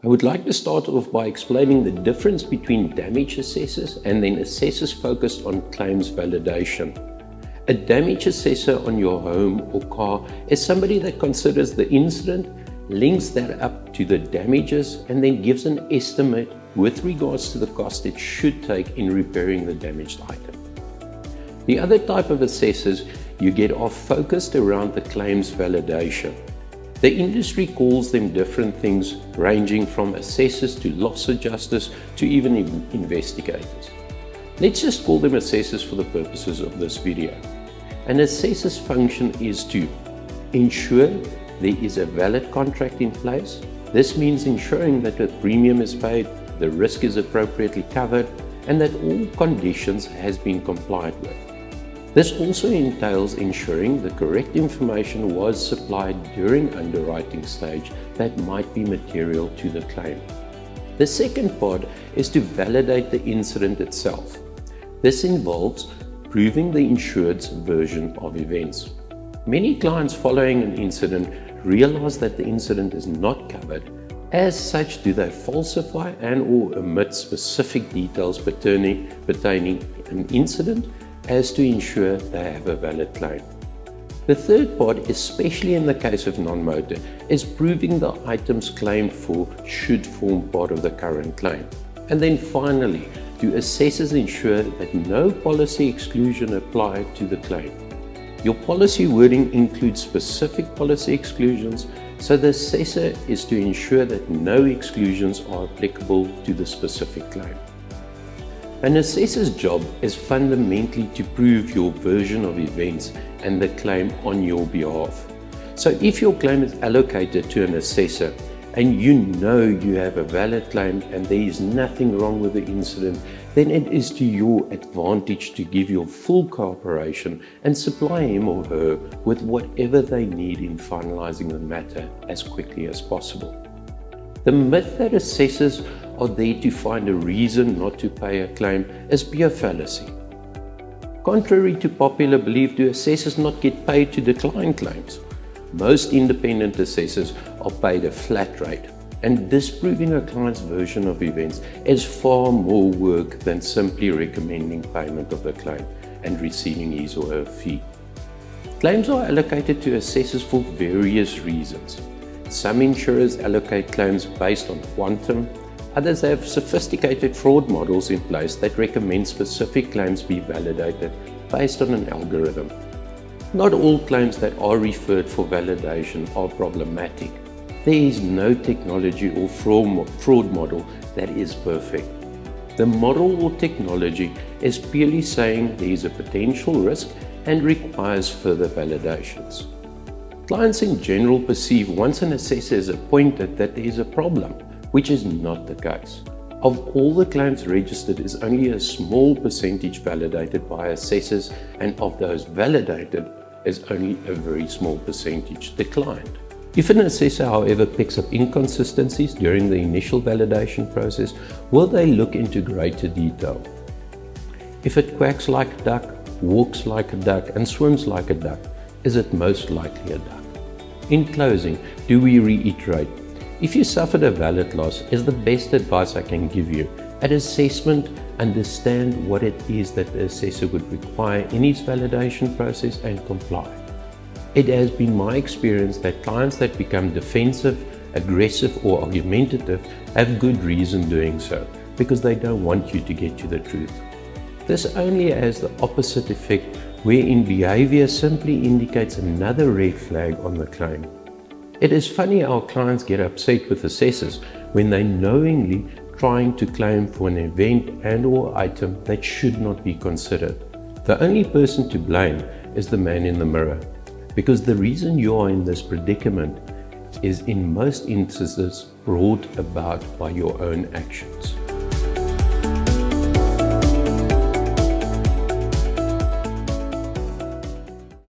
I would like to start off by explaining the difference between damage assessors and then assessors focused on claims validation. A damage assessor on your home or car is somebody that considers the incident, links that up to the damages, and then gives an estimate with regards to the cost it should take in repairing the damaged item. The other type of assessors you get are focused around the claims validation. The industry calls them different things, ranging from assessors to loss adjusters to even investigators. Let's just call them assessors for the purposes of this video. An assessor's function is to ensure there is a valid contract in place. This means ensuring that the premium is paid, the risk is appropriately covered, and that all conditions has been complied with. This also entails ensuring the correct information was supplied during underwriting stage that might be material to the claim. The second part is to validate the incident itself. This involves proving the insured's version of events. Many clients following an incident realize that the incident is not covered. As such, do they falsify and/or omit specific details pertaining an incident as to ensure they have a valid claim. The third part, especially in the case of non-motor, is proving the items claimed for should form part of the current claim. And then finally, do assessors ensure that no policy exclusion apply to the claim. Your policy wording includes specific policy exclusions, so the assessor is to ensure that no exclusions are applicable to the specific claim. An assessor's job is fundamentally to prove your version of events and the claim on your behalf. So if your claim is allocated to an assessor and you know you have a valid claim and there is nothing wrong with the incident, then it is to your advantage to give your full cooperation and supply him or her with whatever they need in finalizing the matter as quickly as possible. The myth that assessors are there to find a reason not to pay a claim is pure fallacy. Contrary to popular belief, do assessors not get paid to decline claims? Most independent assessors are paid a flat rate, and disproving a client's version of events is far more work than simply recommending payment of the claim and receiving his or her fee. Claims are allocated to assessors for various reasons. Some insurers allocate claims based on quantum. Others have sophisticated fraud models in place that recommend specific claims be validated based on an algorithm. Not all claims that are referred for validation are problematic. There is no technology or fraud model that is perfect. The model or technology is purely saying there is a potential risk and requires further validations. Clients in general perceive once an assessor is appointed that there is a problem, which is not the case. Of all the claims registered, is only a small percentage validated by assessors, and of those validated is only a very small percentage declined. If an assessor, however, picks up inconsistencies during the initial validation process, will they look into greater detail? If it quacks like a duck, walks like a duck, and swims like a duck, is it most likely a duck? In closing, do we reiterate? If you suffered a valid loss, is the best advice I can give you. At assessment, understand what it is that the assessor would require in his validation process and comply. It has been my experience that clients that become defensive, aggressive, or argumentative have good reason doing so, because they don't want you to get to the truth. This only has the opposite effect, wherein behavior simply indicates another red flag on the claim. It is funny how clients get upset with assessors when they knowingly trying to claim for an event and/or item that should not be considered. The only person to blame is the man in the mirror, because the reason you are in this predicament is in most instances brought about by your own actions.